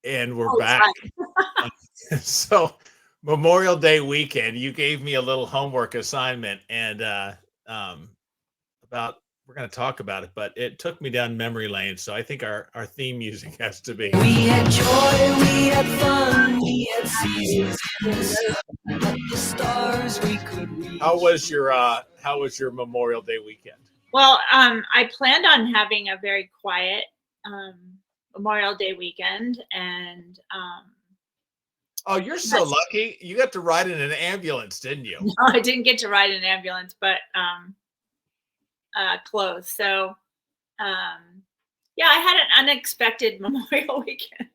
and we're Oh, it's back. fine. So Memorial Day weekend, you gave me a little homework assignment and um, about we're going to talk about it, but it took me down memory lane. So I think our theme music has to be. We had joy, we had fun, we had seasons in the sun, but the stars we could reach. How was your Memorial Day weekend? Well, I planned on having a very quiet Memorial Day weekend, and Oh, you're so lucky. You got to ride in an ambulance, didn't you? no, I didn't get to ride in an ambulance, but close. So, yeah, I had an unexpected Memorial weekend.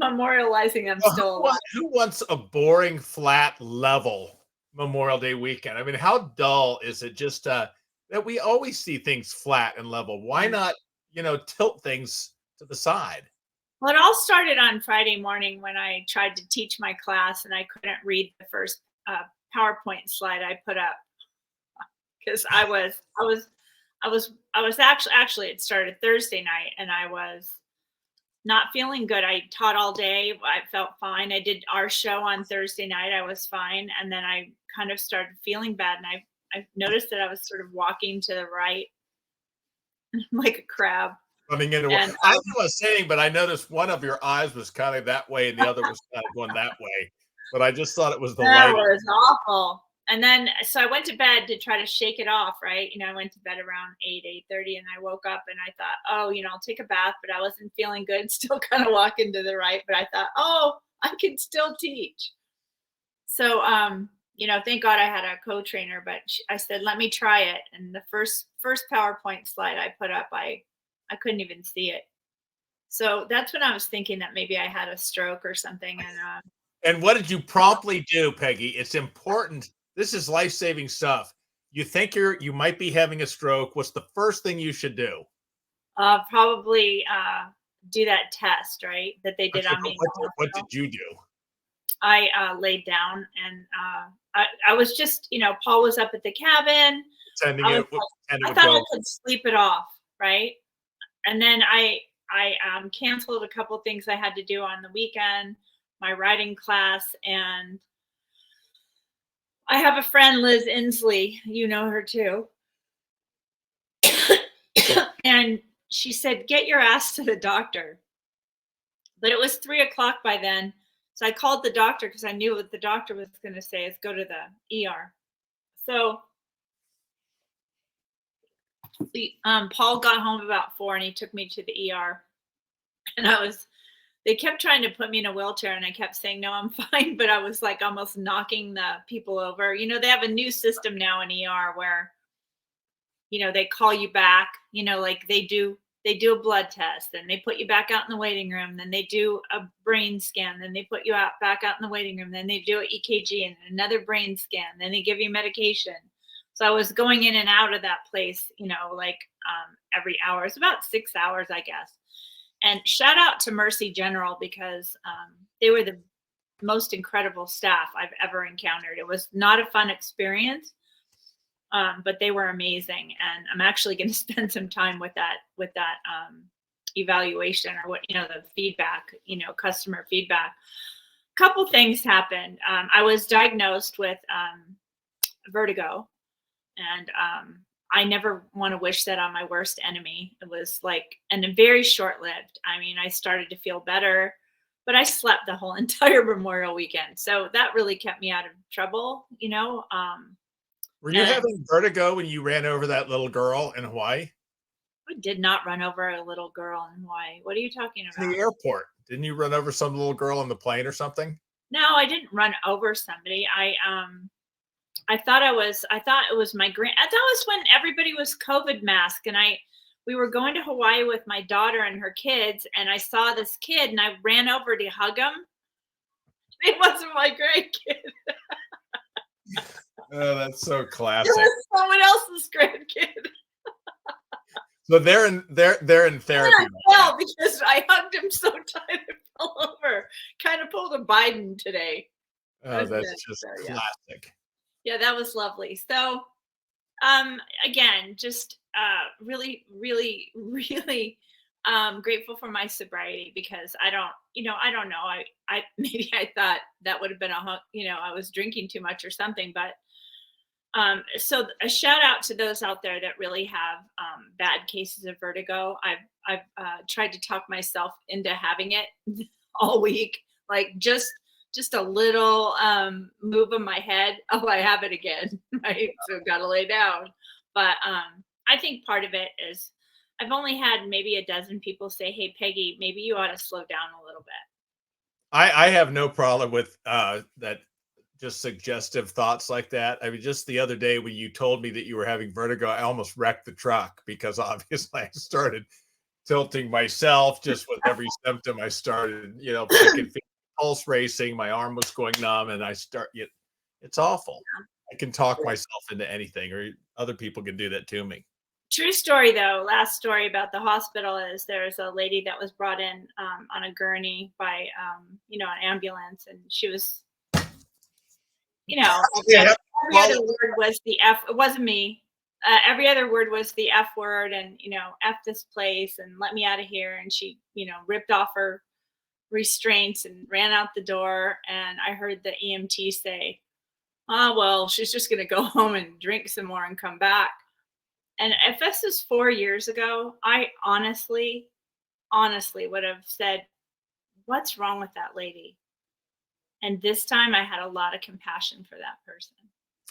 Memorializing I'm still alive. Who wants a boring, flat, level Memorial Day weekend? I mean, how dull is it just that we always see things flat and level? Why not, tilt things to the side? Well, it all started on Friday morning when I tried to teach my class and I couldn't read the first PowerPoint slide I put up because I was actually it started Thursday night and I was not feeling good. I taught all day. I felt fine. I did our show on Thursday night. I was fine. And then I kind of started feeling bad. And I noticed that I was sort of walking to the right like a crab. Running into I knew what I was saying, but I noticed one of your eyes was kind of that way and the other was kind of going that way. But I just thought it was the light. That was awful. And then, so I went to bed to try to shake it off, right? I went to bed around 8:30 and I woke up and I thought, oh, I'll take a bath, but I wasn't feeling good. Still kind of walking to the right, but I thought, oh, I can still teach. So, thank God I had a co-trainer, but I said, let me try it. And the first PowerPoint slide I put up, I couldn't even see it. So that's when I was thinking that maybe I had a stroke or something. And what did you promptly do, Peggy? It's important. This is life-saving stuff. You think you might be having a stroke. What's the first thing you should do? Probably do that test, right? That they did on me. What did you do? I laid down and I was just, Paul was up at the cabin. I thought I could sleep it off, right? And then I canceled a couple things I had to do on the weekend, my writing class, and I have a friend, Liz Inslee, you know her too. And she said, get your ass to the doctor. But it was 3:00 by then. So I called the doctor because I knew what the doctor was going to say is go to the ER. So Paul got home about 4 and he took me to the ER. And they kept trying to put me in a wheelchair and I kept saying, no, I'm fine. But I was like almost knocking the people over. They have a new system now in ER where, they call you back, like they do a blood test, then they put you back out in the waiting room, then they do a brain scan, then they put you back out in the waiting room, then they do an EKG and another brain scan, then they give you medication. So I was going in and out of that place, every hour. It's about 6 hours, I guess. And shout out to Mercy General because they were the most incredible staff I've ever encountered. It was not a fun experience, but they were amazing. And I'm actually going to spend some time with that evaluation or the feedback, customer feedback. A couple things happened. I was diagnosed with vertigo, and I never want to wish that on my worst enemy. It was and very short-lived. I mean, I started to feel better, but I slept the whole entire Memorial weekend. So that really kept me out of trouble, Were you having vertigo when you ran over that little girl in Hawaii? I did not run over a little girl in Hawaii. What are you talking about? In the airport. Didn't you run over some little girl on the plane or something? No, I didn't run over somebody. I thought it was my grand. That was when everybody was COVID mask, and we were going to Hawaii with my daughter and her kids, and I saw this kid, and I ran over to hug him. It wasn't my grandkid. Oh, that's so classic. It was someone else's grandkid. So they're in therapy. I fell because I hugged him so tight it fell over. Kind of pulled a Biden today. Oh, that's just classic. Yeah, that was lovely. So, again, just really, really, really Grateful for my sobriety because I don't, I don't know. I maybe I thought that would have been I was drinking too much or something. But so a shout out to those out there that really have bad cases of vertigo. I've tried to talk myself into having it all week, like just a little move of my head. Oh, I have it again, right? So gotta lay down. But I think part of it is I've only had maybe a dozen people say, "Hey, Peggy, maybe you ought to slow down a little bit." I have no problem with that, just suggestive thoughts like that. I mean, just the other day when you told me that you were having vertigo, I almost wrecked the truck because obviously I started tilting myself just with every symptom. I started, I could feel pulse racing, my arm was going numb, and it's awful. I can talk myself into anything, or other people can do that to me. True story, though. Last story about the hospital is there's a lady that was brought in on a gurney by, an ambulance, and she was, Yeah. every other word was the F. It wasn't me. Every other word was the F word, and F this place, and let me out of here. And she, ripped off her restraints and ran out the door. And I heard the EMT say, "Oh well, she's just gonna go home and drink some more and come back." And if this was 4 years ago, I honestly would have said, "What's wrong with that lady?" And this time I had a lot of compassion for that person.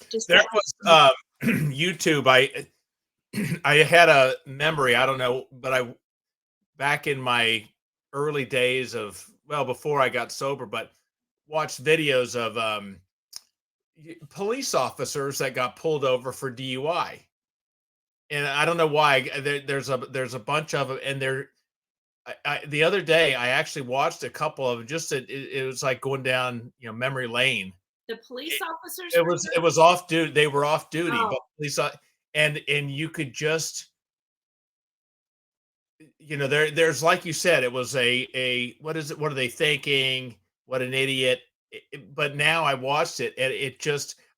Just There that, was YouTube. I had a memory. I don't know, but back in my early days of, well, before I got sober, but watched videos of police officers that got pulled over for DUI. And I don't know why. There's a bunch of them, and the other day I actually watched a couple of them. Just it was like going down memory lane. the police officers It was off duty. They were off duty, Oh. but police and you could just there's, like you said, it was a what is it? What are they thinking? What an idiot! But now I watched it, and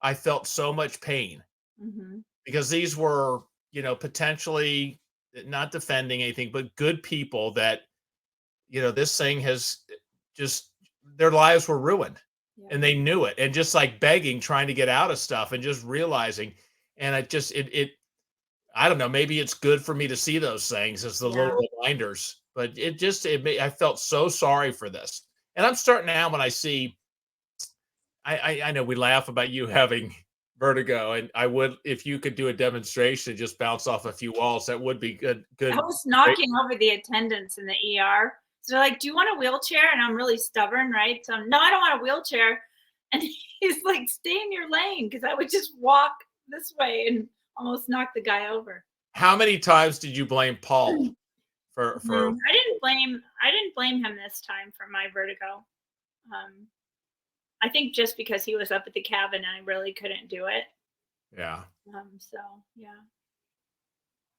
I felt so much pain Mhm. because these were potentially not defending anything, but good people that this thing has just their lives were ruined, Yeah. and they knew it, and just like begging, trying to get out of stuff, and just realizing, and it I don't know, maybe it's good for me to see those things as the Yeah. little reminders, but I felt so sorry for this. And I'm starting now when I see, I know we laugh about you having vertigo, and I would, if you could do a demonstration, just bounce off a few walls, that would be good. I was knocking over the attendants in the ER. So they're like, "Do you want a wheelchair?" And I'm really stubborn, right? So no, I don't want a wheelchair. And he's like, "Stay in your lane," because I would just walk this way and almost knock the guy over. How many times did you blame Paul for I didn't blame him this time for my vertigo. I think just because he was up at the cabin, I really couldn't do it. Yeah. So yeah.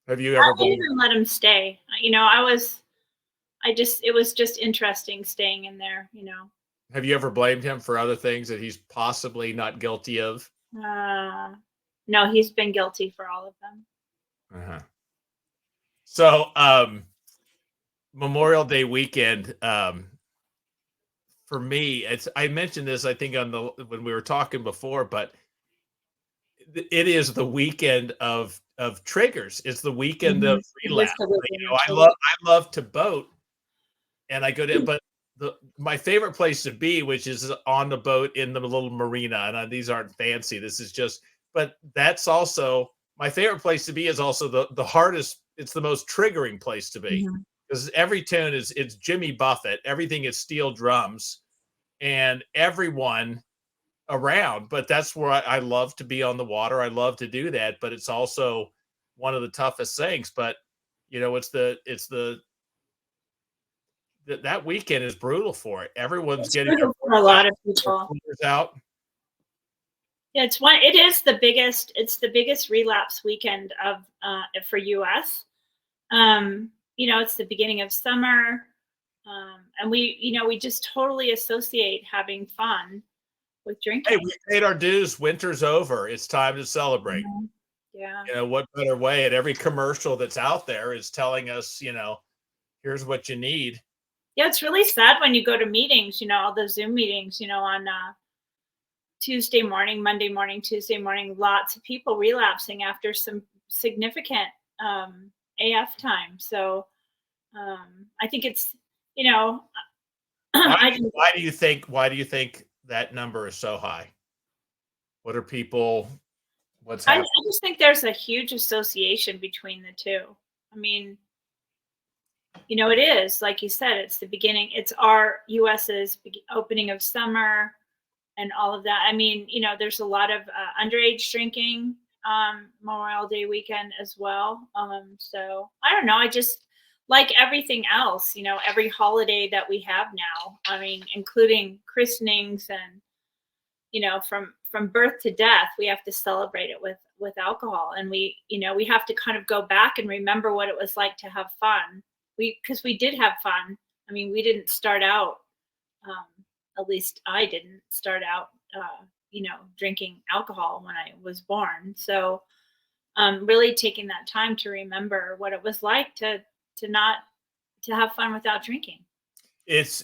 Have you I ever didn't blamed even let him stay. It was just interesting staying in there. Have you ever blamed him for other things that he's possibly not guilty of? No, he's been guilty for all of them. Uh-huh. So, Memorial Day weekend, for me, I mentioned this, I think, when we were talking before, but it is the weekend of triggers. It's the weekend of relapse. I love to boat, and I go to, but my favorite place to be, which is on the boat in the little marina, and these aren't fancy. This is just, but that's also my favorite place to be. Is also the hardest. It's the most triggering place to be because every tune it's Jimmy Buffett. Everything is steel drums, and everyone around. But that's where I love to be on the water. I love to do that, but it's also one of the toughest things. But that weekend is brutal for it. Everyone's getting for a lot of people out. Yeah, it is the biggest. It's the biggest relapse weekend of for US. It's the beginning of summer, and we just totally associate having fun with drinking. Hey, we paid our dues. Winter's over. It's time to celebrate. Mhm. Yeah. What better way? And every commercial that's out there is telling us, here's what you need. Yeah, it's really sad when you go to meetings, all the Zoom meetings, on Tuesday morning, Monday morning, Tuesday morning, lots of people relapsing after some significant AF time. So I think it's, Why, I just, why do you think that number is so high? What are people, what's I happening? just think there's a huge association between the two. I mean, it is like you said, it's the beginning. It's our US's opening of summer and all of that. I mean, there's a lot of underage drinking Memorial Day weekend as well. So I don't know. I just like everything else, every holiday that we have now. I mean, including christenings and from birth to death, we have to celebrate it with alcohol, and we have to kind of go back and remember what it was like to have fun. Because we did have fun. I mean, we didn't start out. At least I didn't start out, drinking alcohol when I was born. So, really taking that time to remember what it was like to not to have fun without drinking. It's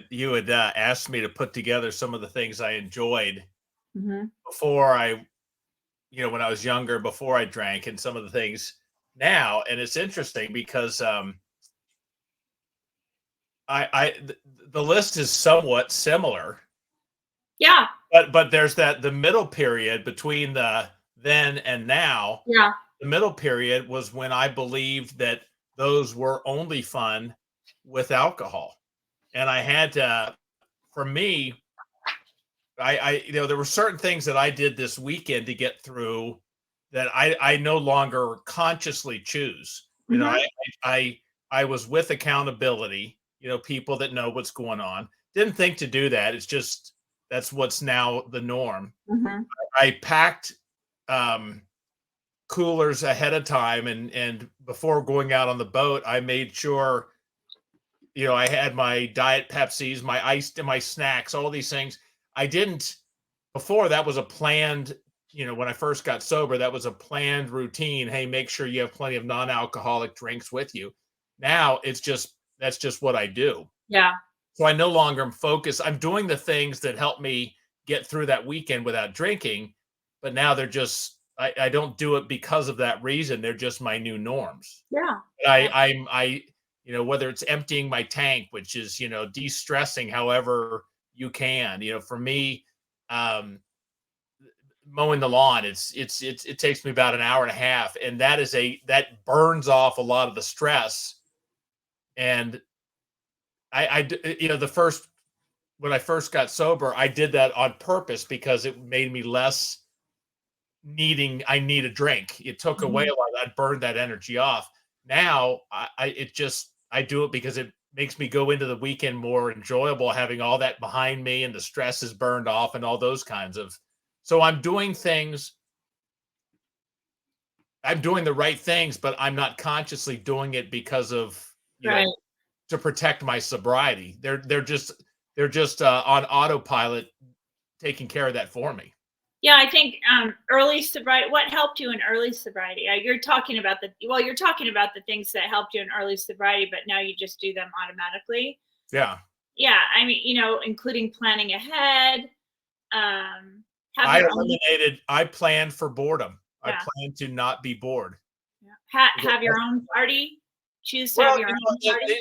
you had asked me to put together some of the things I enjoyed Hmm. before I, when I was younger, before I drank, and some of the things now. And it's interesting because the list is somewhat similar, Yeah, but there's the middle period between the then and now. yeah, The middle period was when I believed that those were only fun with alcohol. And I had to, for me, there were certain things that I did this weekend to get through that I no longer consciously choose. hmm, I was with accountability, people that know what's going on. Didn't think to do that. It's just that's what's now the norm. hmm, I packed coolers ahead of time, and before going out on the boat, I made sure I had my diet Pepsis, my ice, my snacks, all these things. I didn't before. That was a planned, when I first got sober, that was a planned routine. Hey, make sure you have plenty of non-alcoholic drinks with you. Now that's just what I do. yeah, So I no longer am focused. I'm doing the things that help me get through that weekend without drinking, but now they're just I don't do it because of that reason. They're just my new norms. yeah, I whether it's emptying my tank, which is de-stressing however you can. For me, um, mowing the lawn, it takes me about an hour and a half, and that burns off a lot of the stress. And the first when I first got sober, I did that on purpose because it made me less I need a drink. It took away mhm, a lot of that, burned that energy off. Now I do it because it makes me go into the weekend more enjoyable, having all that behind me and the stress is burned off and all those kinds of. So I'm doing the right things, but I'm not consciously doing it because of, right. to protect my sobriety. They're just on autopilot taking care of that for me. Yeah, I think early sobriety. What helped you in early sobriety? You're talking about you're talking about the things that helped you in early sobriety, but now you just do them automatically. Yeah. Yeah, I mean, including planning ahead, have your own. I planned for boredom. I Yeah, plan to not be bored. yeah. Have your own party. Choose to have Well, your own party.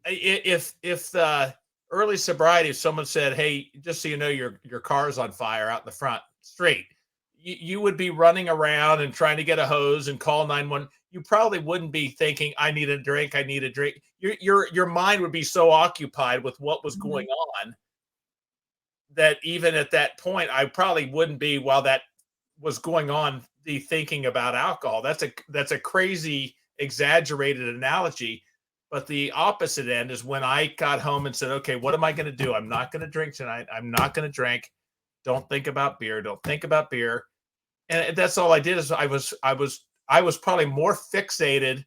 if the early sobriety, if someone said, "Hey, just so you know, your car's on fire out in the front street," you would be running around and trying to get a hose and call 911. You probably wouldn't be thinking, "I need a drink. I need a drink." Your mind would be so occupied with what was Mhm. going on that even at that point, I probably wouldn't be, while that was going on, be thinking about alcohol. That's a crazy, exaggerated analogy. But the opposite end is when I got home and said, "Okay, what am I going to do? I'm not going to drink tonight. I'm not going to drink. Don't think about beer. Don't think about beer." And that's all I did. Is I was probably more fixated.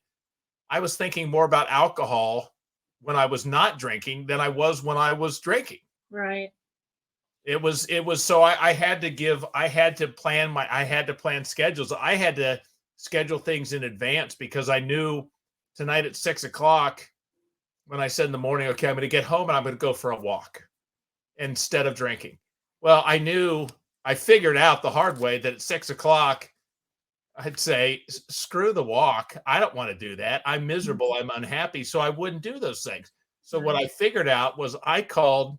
I was thinking more about alcohol when I was not drinking than I was when I was drinking. Right. It was so I had to plan schedules. I had to schedule things in advance because I knew tonight at 6:00, when I said in the morning, okay, I'm going to get home and I'm going to go for a walk instead of drinking. Well, I figured out the hard way that at 6:00, I'd say, screw the walk. I don't want to do that. I'm miserable. I'm unhappy. So I wouldn't do those things. So what I figured out was I called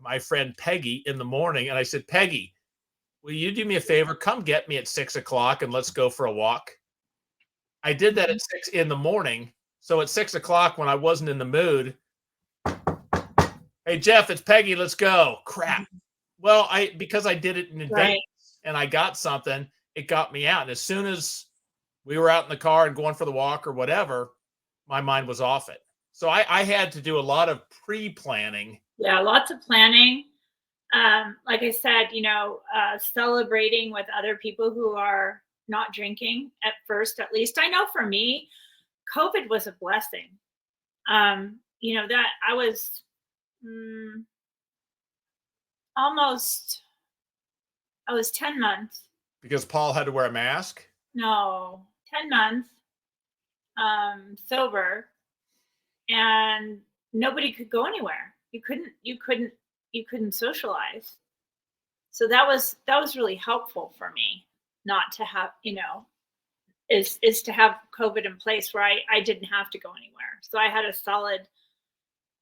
my friend Peggy in the morning and I said, Peggy, will you do me a favor? Come get me at 6:00 and let's go for a walk. I did that at 6 in the morning. So at 6:00, when I wasn't in the mood, hey, Jeff, it's Peggy. Let's go. Crap. Well, because I did it in advance and I got something, it got me out. And as soon as we were out in the car and going for the walk or whatever, my mind was off it. So I had to do a lot of pre-planning. Yeah, lots of planning. Like I said, celebrating with other people who are not drinking at first, at least. I know for me, COVID was a blessing. That I was I was 10 months. Because Paul had to wear a mask? No, 10 months sober, and nobody could go anywhere. You couldn't socialize. So that was really helpful for me not to have, is to have COVID in place where I didn't have to go anywhere. So I had a solid,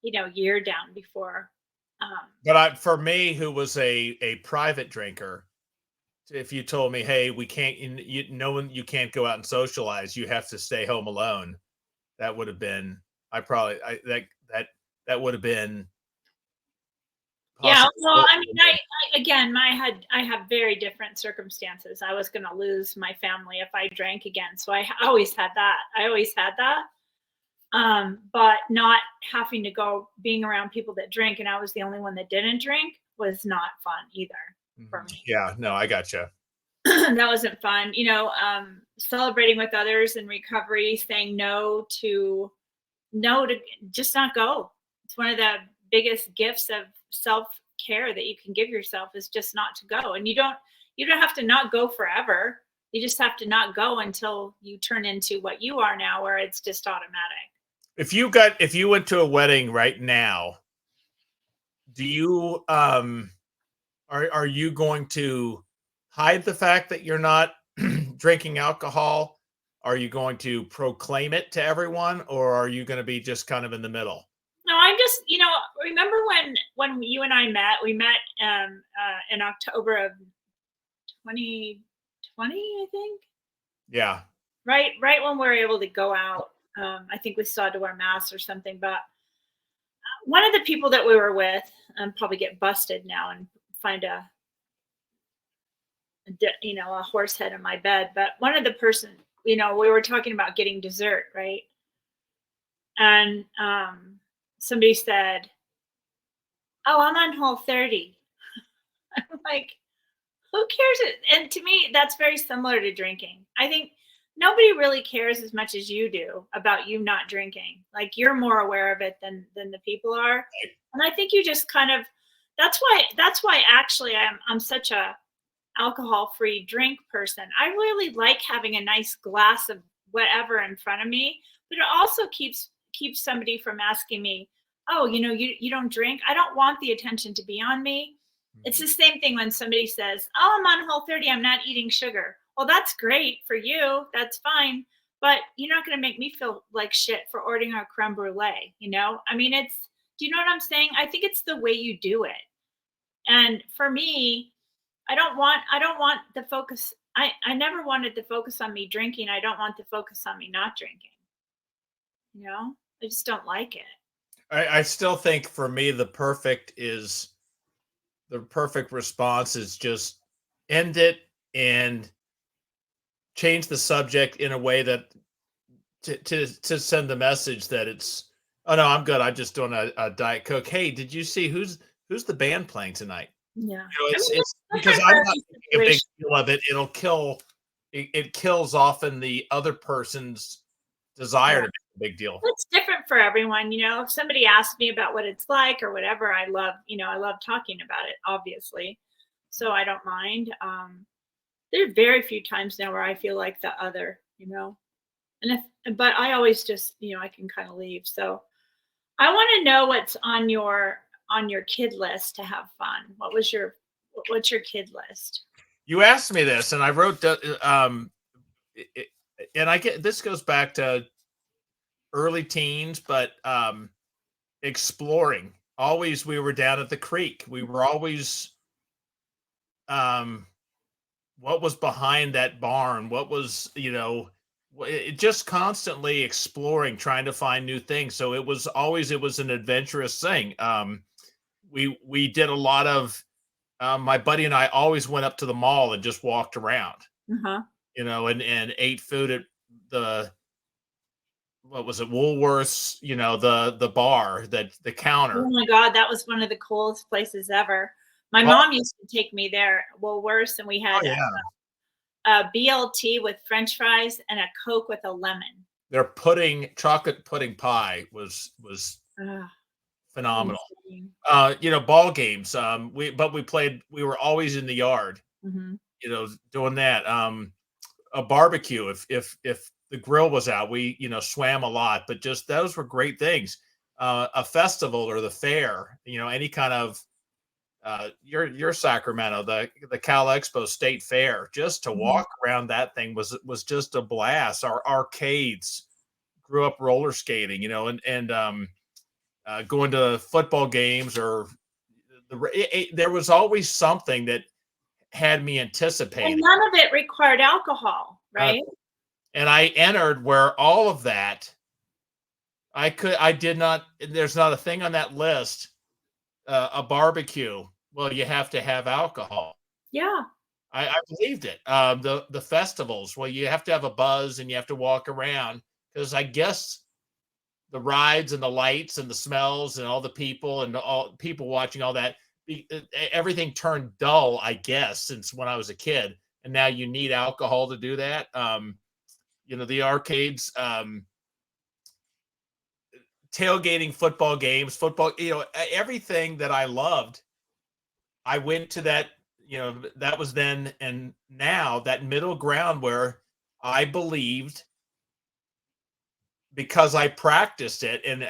year down before. But for me, who was a private drinker, if you told me, hey, we can't, you can't go out and socialize, you have to stay home alone, that would have been, that would have been. Yeah, well, I mean, I have very different circumstances. I was going to lose my family if I drank again. So I always had that. But not having to being around people that drink, and I was the only one that didn't drink, was not fun either for me. Yeah, no, I gotcha. That wasn't fun. Celebrating with others in recovery, saying no to just not go. It's one of the biggest gifts of self-care that you can give yourself, is just not to go. And you don't have to not go forever. You just have to not go until you turn into what you are now, where it's just automatic. If you went to a wedding right now, do you are you going to hide the fact that you're not drinking alcohol? Are you going to proclaim it to everyone, or are you going to be just kind of in the middle? No, I'm just, remember when you and I met? We met in October of 2020, I think. Yeah. Right when we were able to go out. I think we still had to wear masks or something. But one of the people that we were with, probably get busted now and find a horse head in my bed. But one of the person, we were talking about getting dessert, right? And somebody said, "Oh, I'm on hole 30." I'm like, who cares? And to me, that's very similar to drinking. I think nobody really cares as much as you do about you not drinking. Like, you're more aware of it than the people are. And I think you just kind of, that's why actually I'm such a alcohol-free drink person. I really like having a nice glass of whatever in front of me, but it also keeps somebody from asking me, "Oh, you don't drink?" I don't want the attention to be on me. It's the same thing when somebody says, "Oh, I'm on whole 30, I'm not eating sugar." Well, that's great for you. That's fine. But you're not going to make me feel like shit for ordering a creme brulee. I mean, do you know what I'm saying? I think it's the way you do it. And for me, I don't want the focus. I never wanted the focus on me drinking. I don't want the focus on me not drinking. I just don't like it. I still think for me, the perfect response is just end it and change the subject in a way that to send the message that it's, oh no, I'm good, I'm just doing a Diet Coke. Hey, did you see who's the band playing tonight? Yeah. It's because I'm not making a big deal of it. It kills often the other person's desire to make a big deal. It's different for everyone. If somebody asks me about what it's like or whatever, I love talking about it, obviously. So I don't mind. There are very few times now where I feel like the other, But I always just, I can kind of leave. So I want to know what's on your kid list to have fun. What's your kid list? You asked me this, and I wrote it, and I get this goes back to early teens, but exploring. Always, we were down at the creek. We were always um what was behind that barn, what was, just constantly exploring, trying to find new things. So it was an adventurous thing. We did a lot of my buddy and I always went up to the mall and just walked around, Uh-huh. and ate food at the what was it, Woolworths, the bar, that the Oh counter. my God, that was one of the coolest places ever. My Oh, mom used to take me there. Well, worse, and we oh, had yeah. a BLT with French fries and a Coke with a lemon. Their chocolate pudding pie was Ugh, phenomenal. insane. Ball games. We were always in the yard, Mhm. doing that. A barbecue, if the grill was out, we, swam a lot, but just those were great things. A festival or the fair, any kind of your Sacramento, the Cal Expo State Fair, just to Mhm. walk around that thing was just a blast. Our arcades, grew up roller skating, and going to football games, or there was always something that had me And anticipating. none of it required alcohol, Uh, right? and I entered where all of that I did not. There's not a thing on that list. A barbecue. Well, you have to have alcohol. Yeah. I believed it. The festivals. Well, you have to have a buzz and you have to walk around, because I guess the rides and the lights and the smells and all the people and all people watching all that, everything turned dull, I guess, since when I was a kid. And now you need alcohol to do that. The arcades, tailgating, football games, everything that I loved. I went to that, that was then, and now that middle ground where I believed, because I practiced it, and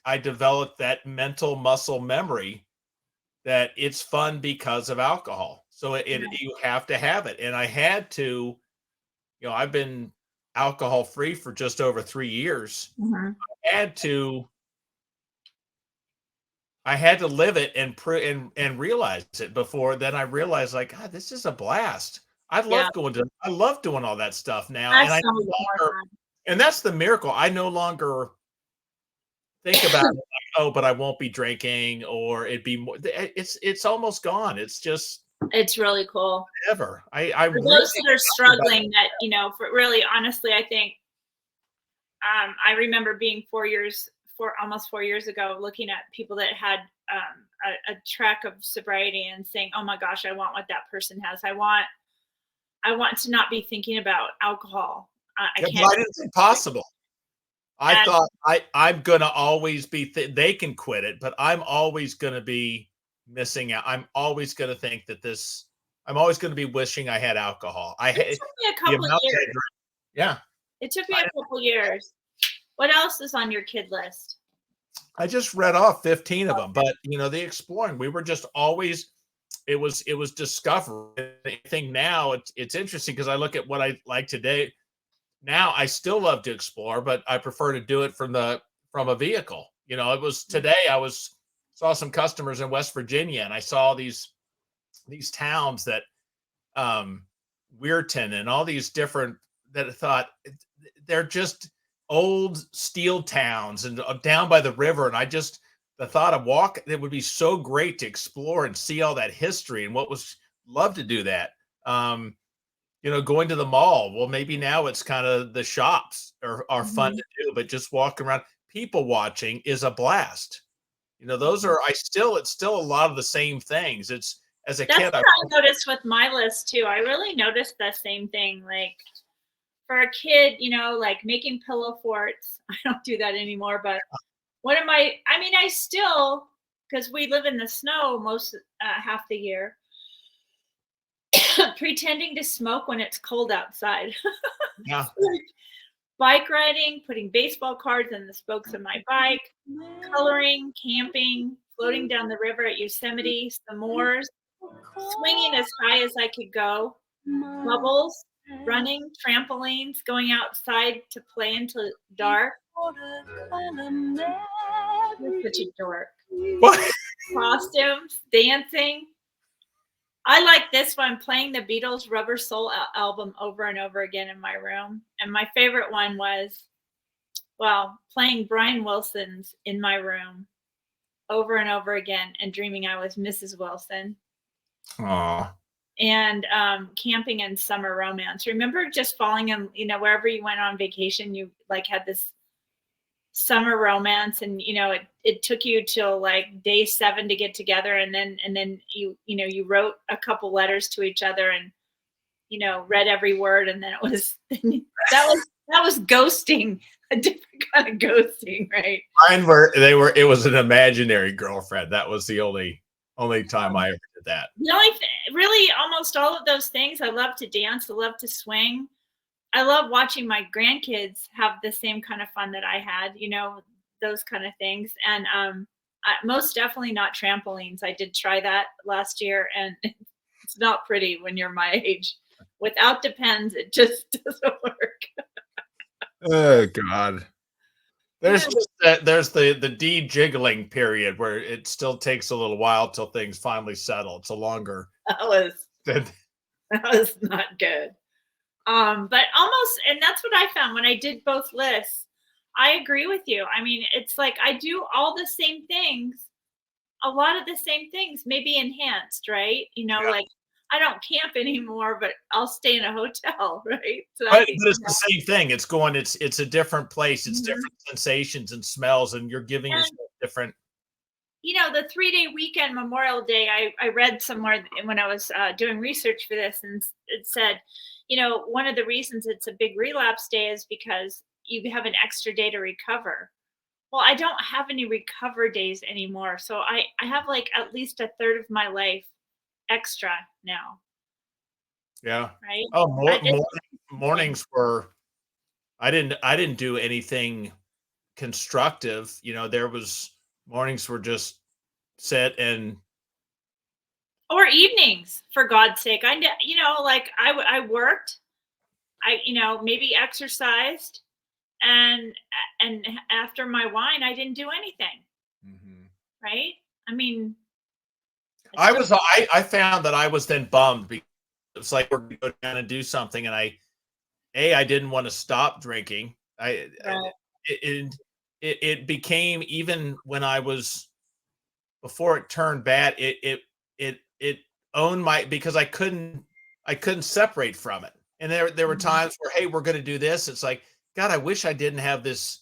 I developed that mental muscle memory, that it's fun because of alcohol. So Yeah. you have to have it. And I had to, I've been alcohol free for just over 3 years. Mhm. I had to I had to live it and realize it. Before then, I realized, like, God, this is a blast. Yeah. I love doing all that stuff now. And That's I so no much more longer, fun. and that's the miracle. I no longer think about it like, oh, but I won't be drinking, or it'd be more. It's almost gone. It's just It's really cool. ever. I For really those that are excited about struggling, that, for really honestly, I think, I remember being almost 4 years ago, looking at people that had a track of sobriety and saying, "Oh my gosh, I want what that person has. I want to not be thinking about alcohol. I yeah, but can't." I didn't think possible. I And thought I'm gonna always be. They can quit it, but I'm always gonna be missing out. I'm always gonna think that this. I'm always gonna be wishing I had alcohol. it took me a The couple of amount that I years. drink. Yeah, It took me a couple years. What else is on your kid list? I just read off 15 of them, but the exploring. We were just always. It was discovery. I think now it's interesting, because I look at what I like today. Now I still love to explore, but I prefer to do it from a vehicle. It was today, saw some customers in West Virginia, and I saw these towns that, um Weirton and all these different, that I thought, they're just old steel towns, and down by the river. And the thought of it would be so great to explore and see all that history, and what was love to do that. Um, going to the mall. Well, maybe now it's kind of the shops are fun Mhm. to do, but just walking around, people watching is a blast. Those Mhm. are, it's still a lot of the same things. It's, as a That's kid, what I noticed with my list too. I really noticed the same thing. Like, for a kid, like making pillow forts. I don't do that anymore, but I mean, I still, because we live in the snow most half the year, pretending to smoke when it's cold outside. yeah, bike riding, putting baseball cards in the spokes of my bike, coloring, camping, floating down the river at Yosemite, s'mores, swinging as high as I could go, bubbles, running, trampolines, going outside to play until dark. You're such a dork. What? Costumes, dancing. I like this one, playing the Beatles' Rubber Soul album over and over again in my room. And my favorite one was, well, playing Brian Wilson's In My Room over and over again and dreaming I was Mrs. Wilson. Aw. And camping and summer romance. Remember just falling in, wherever you went on vacation, you like had this summer romance, and it took you till like day 7 to get together, and then you wrote a couple letters to each other and read every word, and then it was that was ghosting, a different kind of ghosting, right? Mine it was an imaginary girlfriend. That was the only time I ever did that. The only really almost all of those things. I love to dance, I love to swing. I love watching my grandkids have the same kind of fun that I had, those kind of things. And most definitely not trampolines. I did try that last year, and it's not pretty when you're my age. Without depends, it just doesn't work. Oh God. There's just there's the de-jiggling period where it still takes a little while till things finally settle. It's a longer. That was not good. But almost, and that's what I found when I did both lists. I agree with you. I mean, it's like I do all the same things, a lot of the same things, maybe enhanced, right? Yeah. Like I don't camp anymore, but I'll stay in a hotel, right? So But it's the same thing. It's a different place. It's Mhm. different sensations and smells, and you're giving yourself different. The 3-day weekend, Memorial Day, I read somewhere when I was doing research for this, and it said, one of the reasons it's a big relapse day is because you have an extra day to recover. Well, I don't have any recover days anymore. So I have like at least a third of my life extra now. Yeah. Right. Oh, I mornings were. I didn't do anything constructive. There was mornings were just sit and. Or evenings, for God's sake. Like I worked, maybe exercised, and after my wine, I didn't do anything. Mm-hmm. Right. I mean, I found that I was then bummed because it's like we're going to go down and do something, and I didn't want to stop drinking. It became, even when I was, before it turned bad, it owned because I couldn't separate from it. And there were times where, hey, we're going to do this. It's like, God, I wish I didn't have this,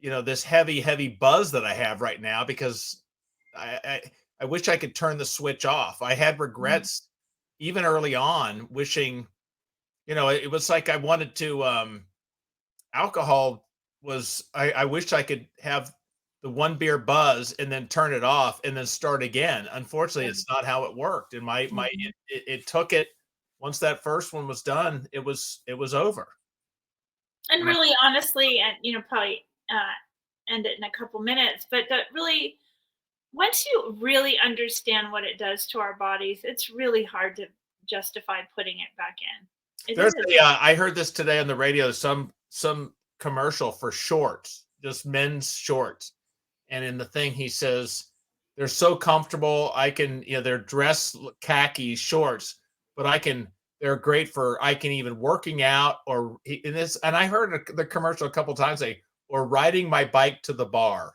this heavy buzz that I have right now, because I wish I could turn the switch off. I had regrets even early on, wishing, it was like I wanted to, alcohol was, I wish I could have the one beer buzz and then turn it off and then start again. Unfortunately, it's not how it worked. And it took it, once that first one was done, it was over. And really, honestly, and probably end it in a couple minutes, but that really, once you really understand what it does to our bodies, it's really hard to justify putting it back in. I heard this today on the radio, some commercial for shorts, just men's shorts. And in the thing, he says, they're so comfortable. I can, they're dress khaki shorts, but they're great for, I can even working out and I heard the commercial a couple times say, or riding my bike to the bar.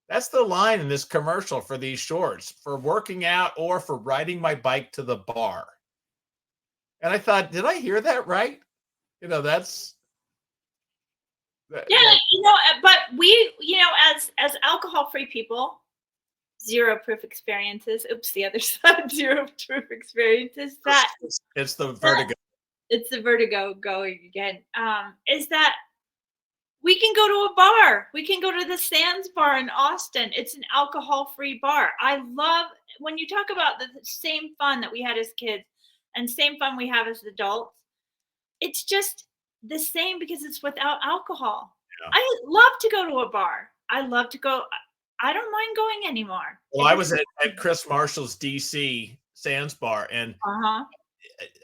That's the line in this commercial for these shorts, for working out or for riding my bike to the bar. And I thought, did I hear that right? That's. Yeah, but we, as alcohol-free people, zero proof experiences. Oops, the other side, zero proof experiences. It's the vertigo. It's the vertigo going again. Is that we can go to a bar. We can go to the Sands bar in Austin. It's an alcohol-free bar. I love when you talk about the same fun that we had as kids and same fun we have as adults. It's just, the same because it's without alcohol. Yeah. I love to go to a bar. I love to go. I don't mind going anymore. Well, I was at Chris Marshall's DC Sands bar, and Uh-huh.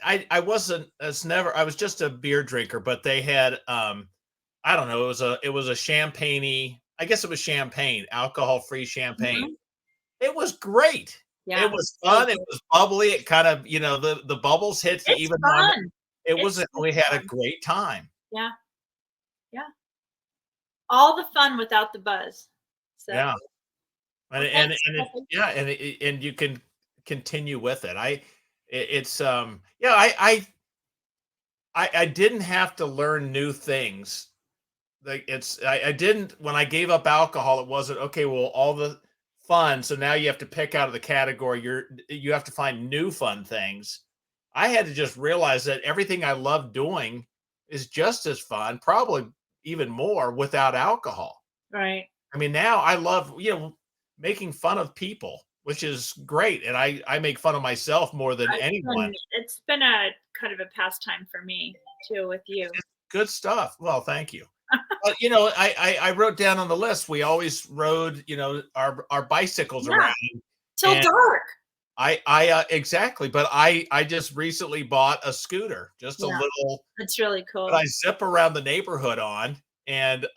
I wasn't as never I was just a beer drinker, but they had I don't know, it was a champagne I guess it was champagne, alcohol-free champagne. Mhm. It was great. It Yeah. was So fun, it good. was bubbly, it kind of, the bubbles hit to It's even my mouth. fun. It It's was we super had a fun. great time. Yeah. Yeah. All the fun without the buzz. So, Yeah. And well, and thanks, and it, Stephanie. yeah, and you can continue with it. It's yeah, I didn't have to learn new things. Like I didn't when I gave up alcohol, it wasn't okay, well, all the fun, so now you have to pick out of the category. You have to find new fun things. I had to just realize that everything I love doing is just as fun, probably even more without alcohol. Right. I mean, now I love, making fun of people, which is great. And I make fun of myself more than anyone. It's been a kind of a pastime for me too with you. It's good stuff. Well, thank you. But I wrote down on the list, we always rode, our bicycles Yeah. around. Till And dark. I exactly, but I just recently bought a scooter, just a Yeah. little It's really that I cool. zip around the neighborhood on, and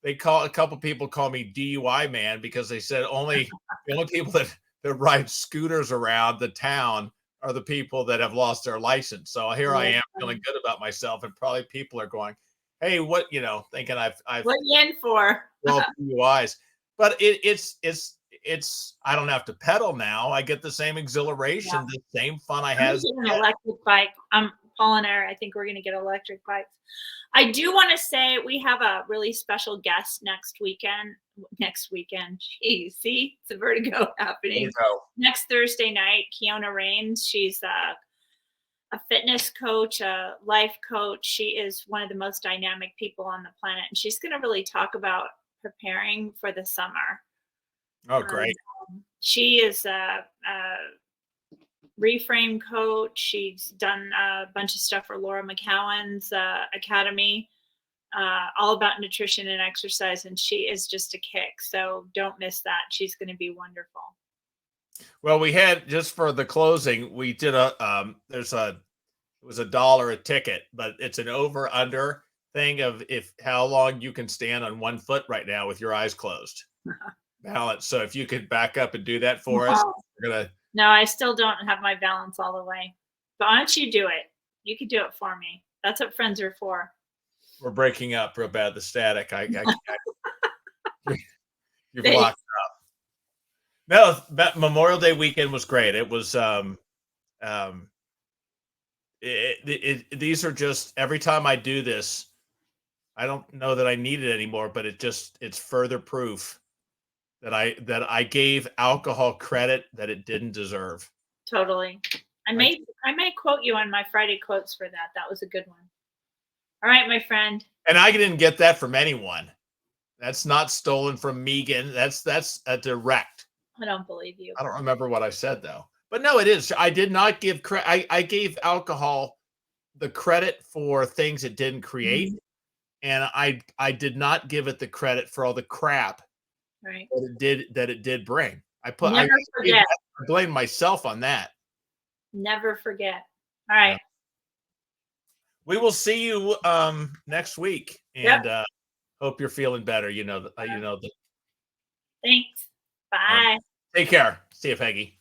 a couple people call me DUI man because they said the only people that ride scooters around the town are the people that have lost their license. So here I That's am feeling funny. good about myself, and probably people are going, "Hey, what?" Thinking I've What you in for? 12 DUIs, but it's I don't have to pedal now. I get the same Yeah. exhilaration, the same fun I I'm had gonna as get a an kid. electric bike. Paul and I think we're gonna get electric bikes. I do want to say we have a really special guest next weekend. Next weekend. Geez, see, it's a vertigo There you happening. go. Next Thursday night, Kiona Rains. She's a fitness coach, a life coach. She is one of the most dynamic people on the planet. And she's going to really talk about preparing for the summer. Oh, Um, great. she is a reframe coach. She's done a bunch of stuff for Laura McCowan's academy, all about nutrition and exercise. And she is just a kick. So don't miss that. She's going to be wonderful. Well, we had just for the closing, we did it was $1 a ticket, but it's an over under thing of if how long you can stand on one foot right now with your eyes closed. Balance. So if you could back up and do that for us, No, we're gonna no, I still don't have my balance all the way. But why don't you do it? You could do it for me. That's what friends are for. we're breaking up real bad. The static. You've Thanks. locked. No, that Memorial Day weekend was great. It was um these are just every time I do this, I don't know that I need it anymore, but it's further proof that I gave alcohol credit that it didn't deserve. Totally. I I, may I may quote you on my Friday quotes for that. That was a good one. All right, my friend. and I didn't get that from anyone. That's not stolen from Megan. That's a direct. I don't believe you. I don't remember what I said though. But no, it is. I did not give credit. I gave alcohol the credit for things it didn't create, Mhm. and I did not give it the credit for all the crap Right. that it did bring. I Never forget. blame myself on that. Never forget. All Yeah. right. We will see you next week, Yep. and hope you're feeling better. You know, Thanks. um, Bye. take care. See you, Peggy.